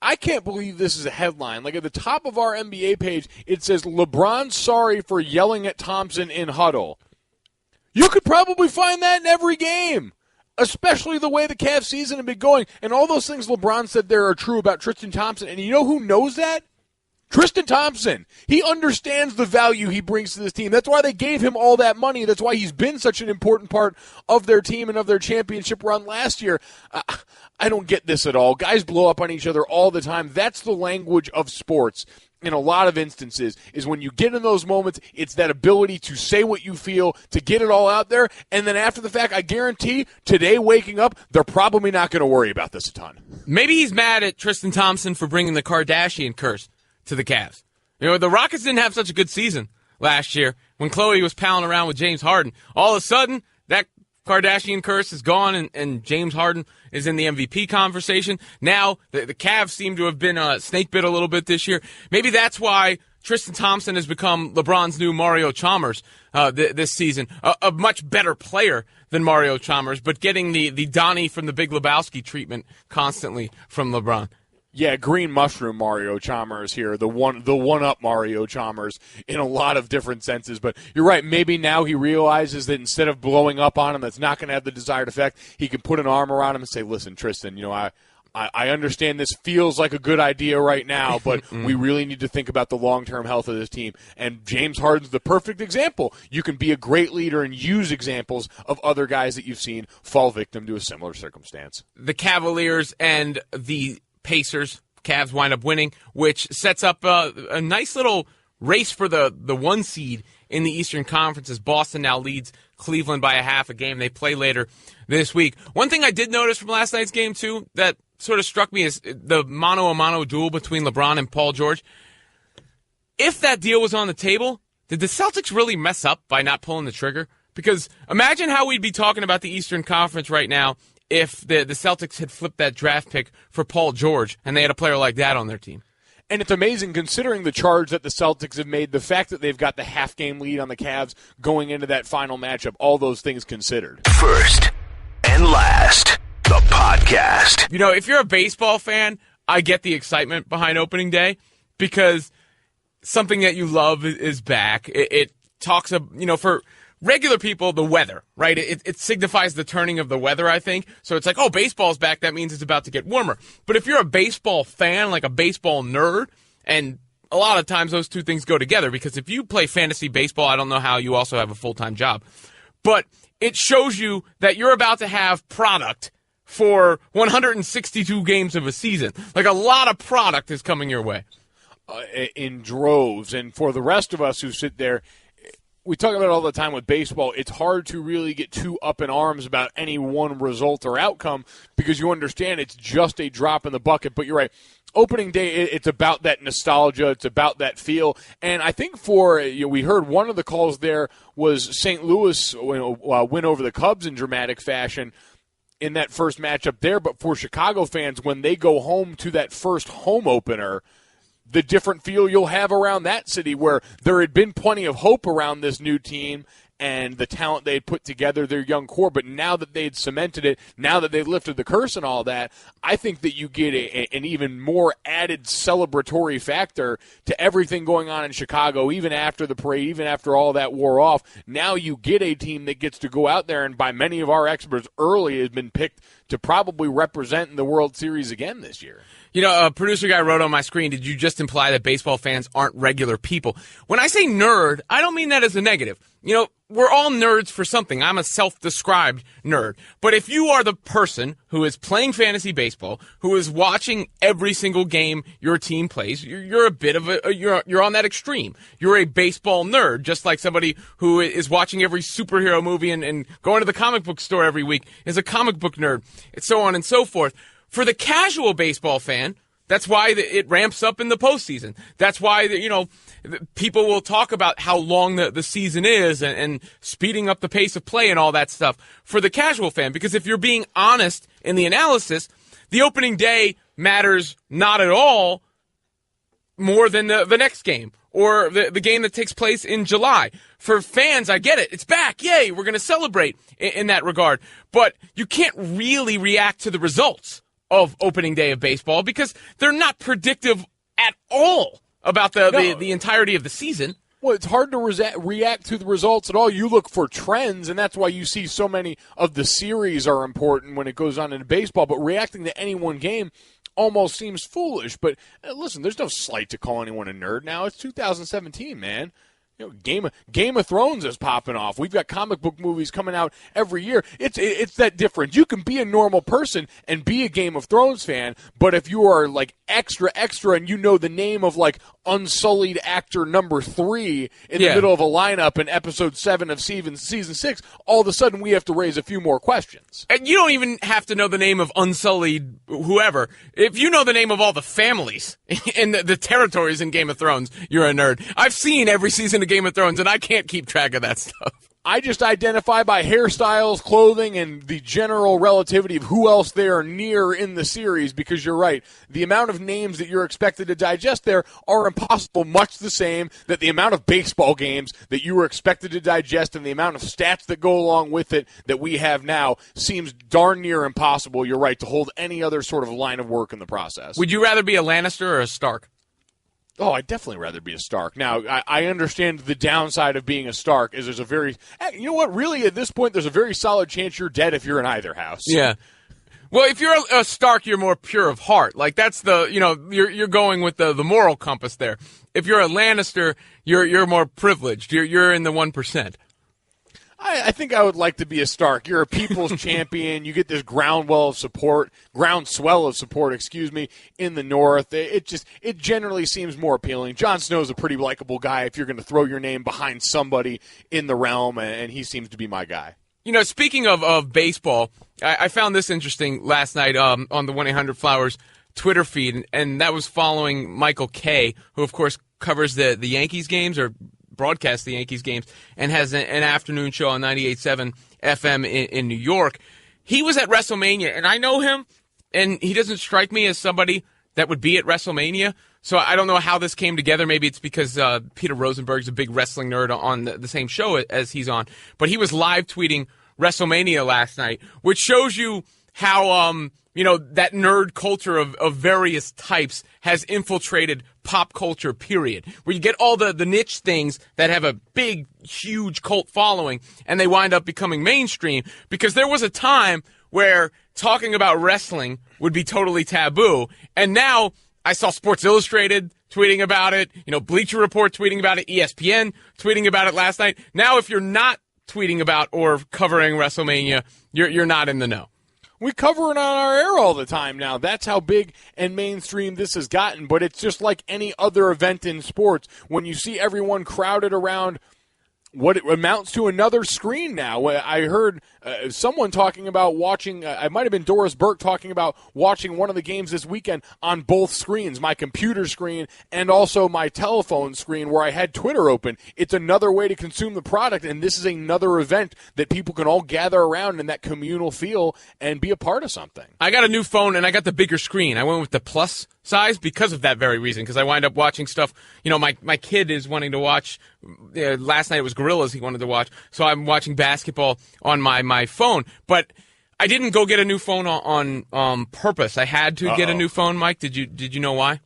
I can't believe this is a headline. Like at the top of our NBA page, it says, LeBron sorry for yelling at Thompson in huddle. You could probably find that in every game, especially the way the Cavs season had been going. And all those things LeBron said there are true about Tristan Thompson. And you know who knows that? Tristan Thompson. He understands the value he brings to this team. That's why they gave him all that money. That's why he's been such an important part of their team and of their championship run last year. I don't get this at all. Guys blow up on each other all the time. That's the language of sports. In a lot of instances, is when you get in those moments, it's that ability to say what you feel, to get it all out there, and then after the fact, I guarantee, today waking up, they're probably not going to worry about this a ton.
Maybe he's mad at Tristan Thompson for bringing the Kardashian curse to the Cavs. You know, the Rockets didn't have such a good season last year when Khloe was palling around with James Harden. All of a sudden, that Kardashian curse is gone, and James Harden is in the MVP conversation. Now, the Cavs seem to have been snake bit a little bit this year. Maybe that's why Tristan Thompson has become LeBron's new Mario Chalmers this season. A much better player than Mario Chalmers, but getting the Donnie from the Big Lebowski treatment constantly from LeBron.
Yeah, green mushroom Mario Chalmers here, the one-up Mario Chalmers in a lot of different senses. But you're right, maybe now he realizes that instead of blowing up on him, that's not going to have the desired effect. He can put an arm around him and say, listen, Tristan, you know, I understand this feels like a good idea right now, but we really need to think about the long-term health of this team. And James Harden's the perfect example. You can be a great leader and use examples of other guys that you've seen fall victim to a similar circumstance.
The Cavaliers and the Pacers, Cavs wind up winning, which sets up a nice little race for the one seed in the Eastern Conference as Boston now leads Cleveland by a game. They play later this week. One thing I did notice from last night's game, too, that sort of struck me is the mano-a-mano duel between LeBron and Paul George. If that deal was on the table, did the Celtics really mess up by not pulling the trigger? Because imagine how we'd be talking about the Eastern Conference right now if the Celtics had flipped that draft pick for Paul George and they had a player like that on their team.
And it's amazing considering the charge that the Celtics have made, the fact that they've got the half-game lead on the Cavs going into that final matchup, all those things considered.
First and last, the podcast.
You know, if you're a baseball fan, I get the excitement behind opening day because something that you love is back. It talks of, you know, for regular people, the weather, right? It signifies the turning of the weather, I think. So it's like, oh, baseball's back. That means it's about to get warmer. But if you're a baseball fan, like a baseball nerd, and a lot of times those two things go together because if you play fantasy baseball, I don't know how you also have a full-time job. But it shows you that you're about to have product for 162 games of a season. Like a lot of product is coming your way.
In droves. And for the rest of us who sit there, we talk about it all the time with baseball. It's hard to really get too up in arms about any one result or outcome because you understand it's just a drop in the bucket. But you're right. Opening day, it's about that nostalgia. It's about that feel. And I think we heard one of the calls there was St. Louis win over the Cubs in dramatic fashion in that first matchup there. But for Chicago fans, when they go home to that first home opener, the different feel you'll have around that city where there had been plenty of hope around this new team and the talent they had put together, their young core, but now that they'd cemented it, now that they've lifted the curse and all that, I think that you get an even more added celebratory factor to everything going on in Chicago, even after the parade, even after all that wore off. Now you get a team that gets to go out there and by many of our experts early has been picked to probably represent in the World Series again this year.
You know, a producer guy wrote on my screen, did you just imply that baseball fans aren't regular people? When I say nerd, I don't mean that as a negative. You know, we're all nerds for something. I'm a self-described nerd. But if you are the person who is playing fantasy baseball, who is watching every single game your team plays, you're a bit of you're on that extreme. You're a baseball nerd, just like somebody who is watching every superhero movie and going to the comic book store every week is a comic book nerd. It's so on and so forth. For the casual baseball fan, That's why it ramps up in the postseason. That's why people will talk about how long the season is and speeding up the pace of play and all that stuff for the casual fan. Because if you're being honest in the analysis, the opening day matters not at all more than the next game or the game that takes place in July. For fans, I get it. It's back. Yay, we're going to celebrate in that regard. But you can't really react to the results of opening day of baseball because they're not predictive at all about the entirety of the season.
Well, it's hard to react to the results at all. You look for trends, and that's why you see so many of the series are important when it goes on in baseball. But reacting to any one game almost seems foolish. But listen, there's no slight to call anyone a nerd now. It's 2017, man. Game of Thrones is popping off. We've got comic book movies coming out every year. It's that different. You can be a normal person and be a Game of Thrones fan, but if you are like extra and you know the name of like unsullied actor number 3 in the middle of a lineup in episode 7 of season 6, all of a sudden we have to raise a few more questions.
And you don't even have to know the name of unsullied whoever. If you know the name of all the families in the territories in Game of Thrones, you're a nerd. I've seen every season of Game of Thrones, and I can't keep track of that stuff.
I just identify by hairstyles, clothing, and the general relativity of who else they are near in the series, because you're right. The amount of names that you're expected to digest there are impossible, much the same that the amount of baseball games that you were expected to digest and the amount of stats that go along with it that we have now seems darn near impossible, you're right, to hold any other sort of line of work in the process.
Would you rather be a Lannister or a Stark?
Oh, I'd definitely rather be a Stark. Now, I understand the downside of being a Stark is there's a very, you know what, really at this point, there's a very solid chance you're dead if you're in either house.
Yeah. Well, if you're a Stark, you're more pure of heart. Like that's you're going with the moral compass there. If you're a Lannister, you're more privileged. You're in the 1%.
I think I would like to be a Stark. You're a people's champion. You get this groundswell of support, in the North. It generally seems more appealing. Jon Snow's a pretty likable guy if you're going to throw your name behind somebody in the realm, and he seems to be my guy.
Speaking of baseball, I found this interesting last night on the 1-800-Flowers Twitter feed, and that was following Michael Kay, who, of course, covers the Yankees games or broadcasts the Yankees games and has an afternoon show on 98.7 FM in New York. He was at WrestleMania, and I know him, and he doesn't strike me as somebody that would be at WrestleMania. So I don't know how this came together. Maybe it's because Peter Rosenberg's a big wrestling nerd on the same show as he's on. But he was live tweeting WrestleMania last night, which shows you how that nerd culture of various types has infiltrated pop culture, period. Where you get all the niche things that have a big, huge cult following, and they wind up becoming mainstream. Because there was a time where talking about wrestling would be totally taboo. And now I saw Sports Illustrated tweeting about it, Bleacher Report tweeting about it, ESPN tweeting about it last night. Now if you're not tweeting about or covering WrestleMania, you're not in the know.
We cover it on our air all the time now. That's how big and mainstream this has gotten. But it's just like any other event in sports. When you see everyone crowded around what it amounts to another screen now. I heard someone talking about watching, it might have been Doris Burke talking about watching one of the games this weekend on both screens, my computer screen and also my telephone screen where I had Twitter open. It's another way to consume the product, and this is another event that people can all gather around in that communal feel and be a part of something.
I got a new phone, and I got the bigger screen. I went with the plus size because of that very reason, because I wind up watching stuff. My kid is wanting to watch, last night it was Gorillas he wanted to watch, so I'm watching basketball on my phone. But I didn't go get a new phone on purpose. I had to get a new phone, Mike. Did you know why?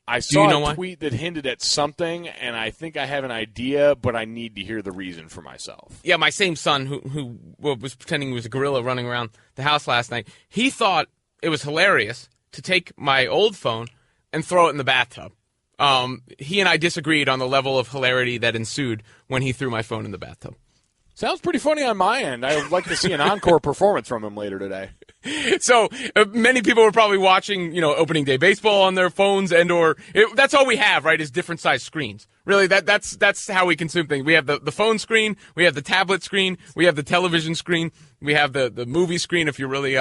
I saw a tweet that hinted at something, and I think I have an idea, but I need to hear the reason for myself.
Yeah, my same son, who was pretending he was a gorilla running around the house last night, he thought it was hilarious to take my old phone and throw it in the bathtub. He and I disagreed on the level of hilarity that ensued when he threw my phone in the bathtub.
Sounds pretty funny on my end. I would like to see an encore performance from him later today.
So many people were probably watching, opening day baseball on their phones that's all we have, right, is different size screens. Really, that's how we consume things. We have the phone screen, we have the tablet screen, we have the television screen, we have the movie screen if you're really,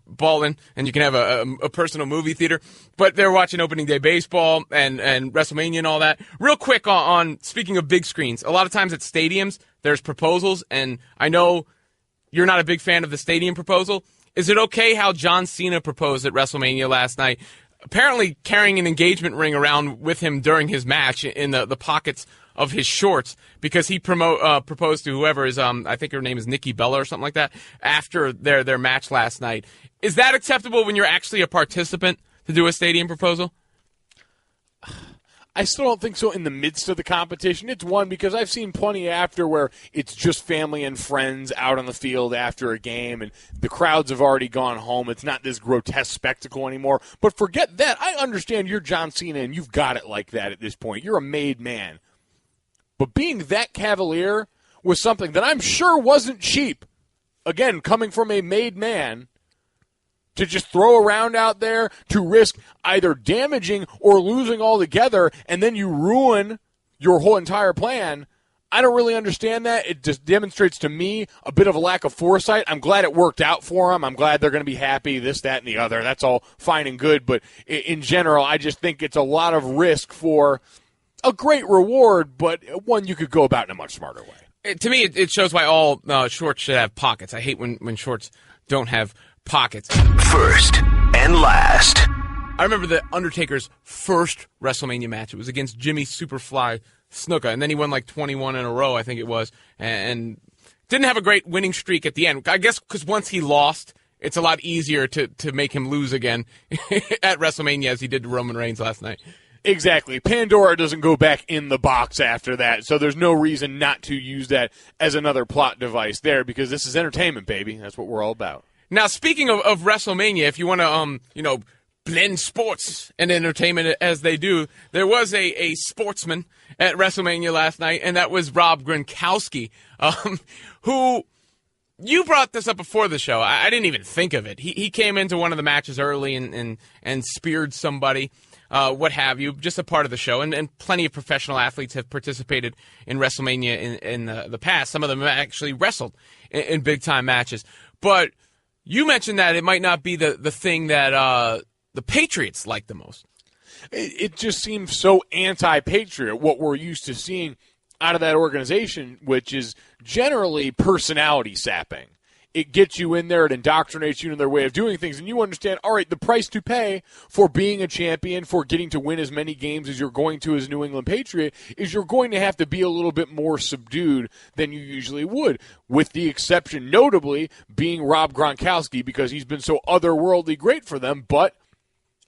balling, and you can have a personal movie theater. But they're watching opening day baseball and WrestleMania and all that. Real quick on speaking of big screens, a lot of times at stadiums, there's proposals, and I know you're not a big fan of the stadium proposal. Is it okay how John Cena proposed at WrestleMania last night? Apparently carrying an engagement ring around with him during his match in the pockets of his shorts because he proposed to whoever is, I think her name is Nikki Bella or something like that, after their match last night. Is that acceptable when you're actually a participant to do a stadium proposal?
I still don't think so in the midst of the competition. It's one because I've seen plenty after where it's just family and friends out on the field after a game and the crowds have already gone home. It's not this grotesque spectacle anymore. But forget that. I understand you're John Cena and you've got it like that at this point. You're a made man. But being that cavalier was something that I'm sure wasn't cheap. Again, coming from a made man, to just throw around out there, to risk either damaging or losing altogether, and then you ruin your whole entire plan. I don't really understand that. It just demonstrates to me a bit of a lack of foresight. I'm glad it worked out for them. I'm glad they're going to be happy, this, that, and the other. That's all fine and good. But in general, I just think it's a lot of risk for a great reward, but one you could go about in a much smarter way.
To me, it shows why all shorts should have pockets. I hate when shorts don't have pockets.
First and last.
I remember the Undertaker's first WrestleMania match. It was against Jimmy Superfly Snuka, and then he won like 21 in a row, I think it was, and didn't have a great winning streak at the end. I guess because once he lost, it's a lot easier to make him lose again at WrestleMania as he did to Roman Reigns last night.
Exactly. Pandora doesn't go back in the box after that, so there's no reason not to use that as another plot device there because this is entertainment, baby. That's what we're all about.
Now, speaking of WrestleMania, if you want to, blend sports and entertainment as they do, there was a sportsman at WrestleMania last night, and that was Rob Gronkowski, who you brought this up before the show. I didn't even think of it. He came into one of the matches early and speared somebody, what have you, just a part of the show. And plenty of professional athletes have participated in WrestleMania in the past. Some of them have actually wrestled in big-time matches. But you mentioned that it might not be the thing that the Patriots like the most.
It just seems so anti-Patriot, what we're used to seeing out of that organization, which is generally personality sapping. It gets you in there, it indoctrinates you in their way of doing things, and you understand, all right, the price to pay for being a champion, for getting to win as many games as you're going to as a New England Patriot, is you're going to have to be a little bit more subdued than you usually would, with the exception, notably, being Rob Gronkowski, because he's been so otherworldly great for them, but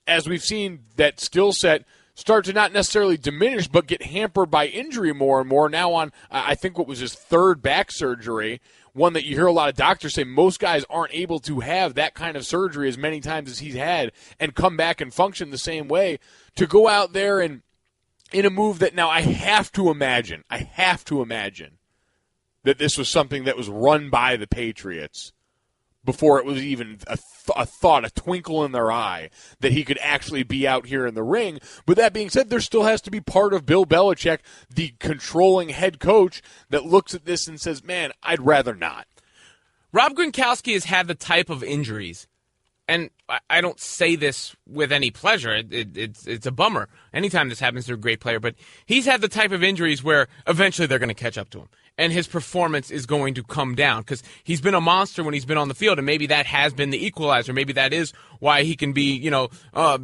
as we've seen that skill set start to not necessarily diminish, but get hampered by injury more and more, now on, I think what was his third back surgery, one that you hear a lot of doctors say most guys aren't able to have that kind of surgery as many times as he's had and come back and function the same way. To go out there and in a move that now I have to imagine that this was something that was run by the Patriots before it was even a thought, a twinkle in their eye that he could actually be out here in the ring. But that being said, there still has to be part of Bill Belichick, the controlling head coach, that looks at this and says, man, I'd rather not.
Rob Gronkowski has had the type of injuries, and I don't say this with any pleasure. It's a bummer. Anytime this happens to a great player, but he's had the type of injuries where eventually they're going to catch up to him. And his performance is going to come down because he's been a monster when he's been on the field, and maybe that has been the equalizer. Maybe that is why he can be,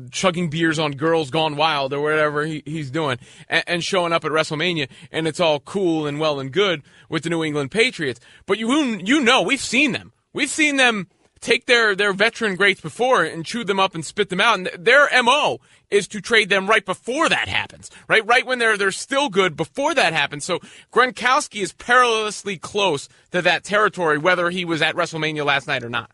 chugging beers on Girls Gone Wild or whatever he's doing and showing up at WrestleMania, and it's all cool and well and good with the New England Patriots. But we've seen them. We've seen them take their veteran greats before and chew them up and spit them out. And their MO is to trade them right before that happens, right? Right when they're still good before that happens. So Gronkowski is perilously close to that territory, whether he was at WrestleMania last night or not.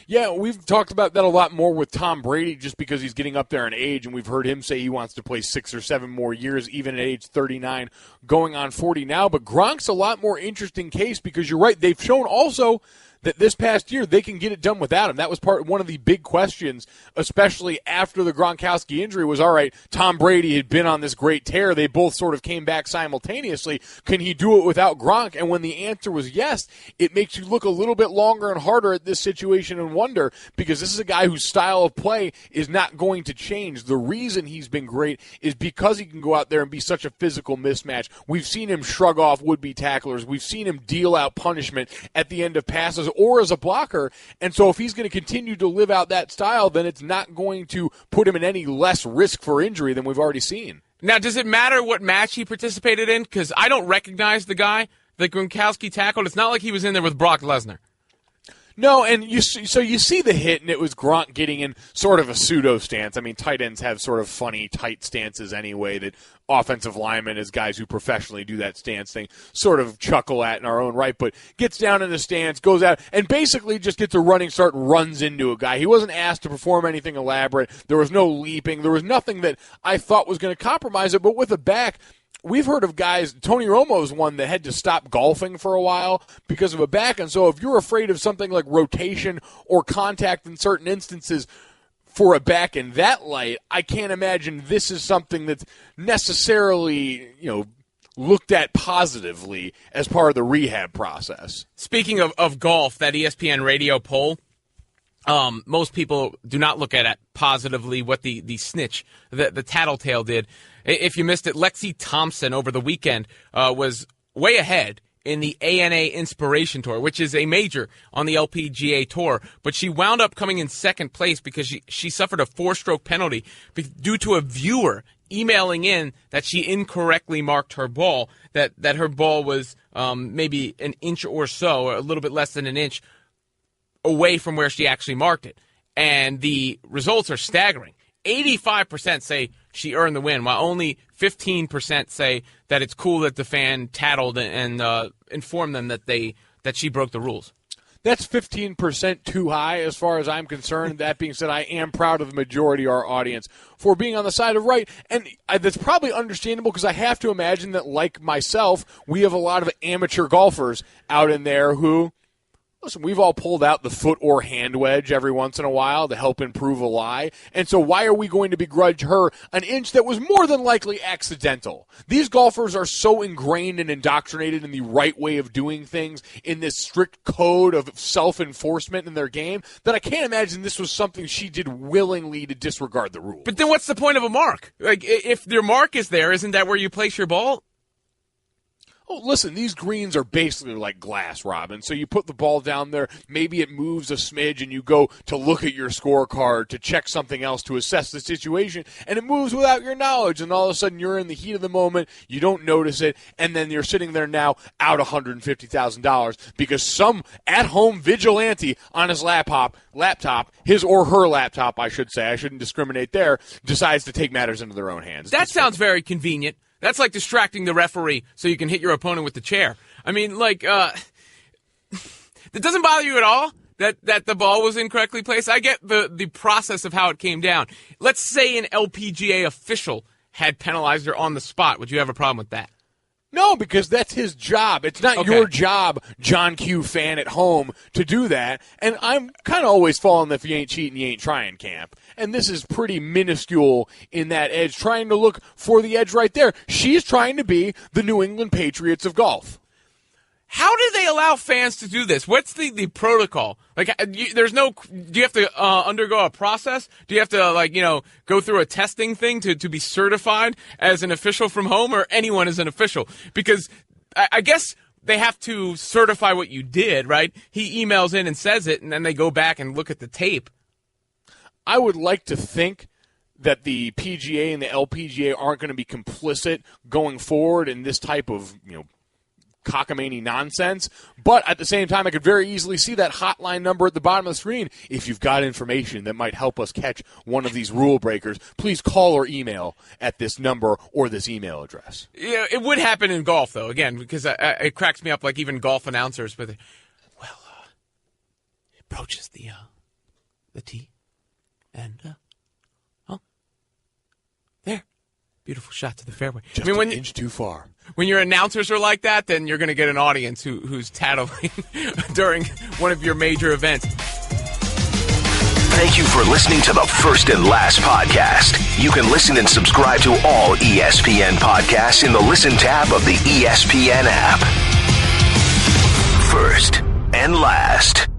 Yeah, we've talked about that a lot more with Tom Brady just because he's getting up there in age, and we've heard him say he wants to play 6 or 7 more years, even at age 39, going on 40 now. But Gronk's a lot more interesting case because you're right. They've shown also that this past year they can get it done without him. That was one of the big questions, especially after the Gronkowski injury, was, all right, Tom Brady had been on this great tear. They both sort of came back simultaneously. Can he do it without Gronk? And when the answer was yes, it makes you look a little bit longer and harder at this situation and wonder, because this is a guy whose style of play is not going to change. The reason he's been great is because he can go out there and be such a physical mismatch. We've seen him shrug off would-be tacklers. We've seen him deal out punishment at the end of passes or as a blocker. And so if he's going to continue to live out that style, then it's not going to put him in any less risk for injury than we've already seen.
Now, does it matter what match he participated in? Because I don't recognize the guy that Gronkowski tackled. It's not like he was in there with Brock Lesnar.
No, and you see the hit, and it was Gronk getting in sort of a pseudo stance. I mean, tight ends have sort of funny, tight stances anyway that offensive linemen, as guys who professionally do that stance thing, sort of chuckle at in our own right, but gets down in the stance, goes out, and basically just gets a running start and runs into a guy. He wasn't asked to perform anything elaborate. There was no leaping. There was nothing that I thought was going to compromise it, but with a back, we've heard of guys, Tony Romo's one that had to stop golfing for a while because of a back. And so if you're afraid of something like rotation or contact in certain instances for a back in that light, I can't imagine this is something that's necessarily, looked at positively as part of the rehab process.
Speaking of golf, that ESPN radio poll, most people do not look at it positively what the snitch, the tattletale did. If you missed it, Lexi Thompson over the weekend was way ahead in the ANA Inspiration Tour, which is a major on the LPGA Tour. But she wound up coming in second place because she suffered a 4-stroke penalty due to a viewer emailing in that she incorrectly marked her ball, that her ball was maybe an inch or so, or a little bit less than an inch, away from where she actually marked it. And the results are staggering. 85% say she earned the win, while only 15% say that it's cool that the fan tattled and informed them that she broke the rules.
That's 15% too high as far as I'm concerned. That being said, I am proud of the majority of our audience for being on the side of right. And that's probably understandable because I have to imagine that, like myself, we have a lot of amateur golfers out in there who, listen, we've all pulled out the foot or hand wedge every once in a while to help improve a lie. And so why are we going to begrudge her an inch that was more than likely accidental? These golfers are so ingrained and indoctrinated in the right way of doing things, in this strict code of self-enforcement in their game, that I can't imagine this was something she did willingly to disregard the rules.
But then what's the point of a mark? Like, if your mark is there, isn't that where you place your ball?
Oh, listen, these greens are basically like glass, Robin. So you put the ball down there, maybe it moves a smidge, and you go to look at your scorecard to check something else to assess the situation, and it moves without your knowledge, and all of a sudden you're in the heat of the moment, you don't notice it, and then you're sitting there now out $150,000 because some at-home vigilante on his laptop, his or her laptop, I should say, I shouldn't discriminate there, decides to take matters into their own hands.
That sounds very convenient. That's like distracting the referee so you can hit your opponent with the chair. I mean, like, that doesn't bother you at all that the ball was incorrectly placed? I get the process of how it came down. Let's say an LPGA official had penalized her on the spot. Would you have a problem with that?
No, because that's his job. It's not your job, John Q. fan at home, to do that. And I'm kind of always falling if you ain't cheating, you ain't trying camp. And this is pretty minuscule in that edge, trying to look for the edge right there. She's trying to be the New England Patriots of golf.
How do they allow fans to do this? What's the protocol? Like, do you have to undergo a process? Do you have to, go through a testing thing to be certified as an official from home, or anyone as an official? Because I guess they have to certify what you did, right? He emails in and says it, and then they go back and look at the tape.
I would like to think that the PGA and the LPGA aren't going to be complicit going forward in this type of, cockamamie nonsense, but at the same time, I could very easily see that hotline number at the bottom of the screen. If you've got information that might help us catch one of these rule breakers, please call or email at this number or this email address.
Yeah, it would happen in golf, though, again, because it cracks me up, like even golf announcers with it. Well, it approaches the tee, and, there. Beautiful shot to the fairway.
Just an inch too far.
When your announcers are like that, then you're going to get an audience who's tattling during one of your major events.
Thank you for listening to the First and Last podcast. You can listen and subscribe to all ESPN podcasts in the Listen tab of the ESPN app. First and Last.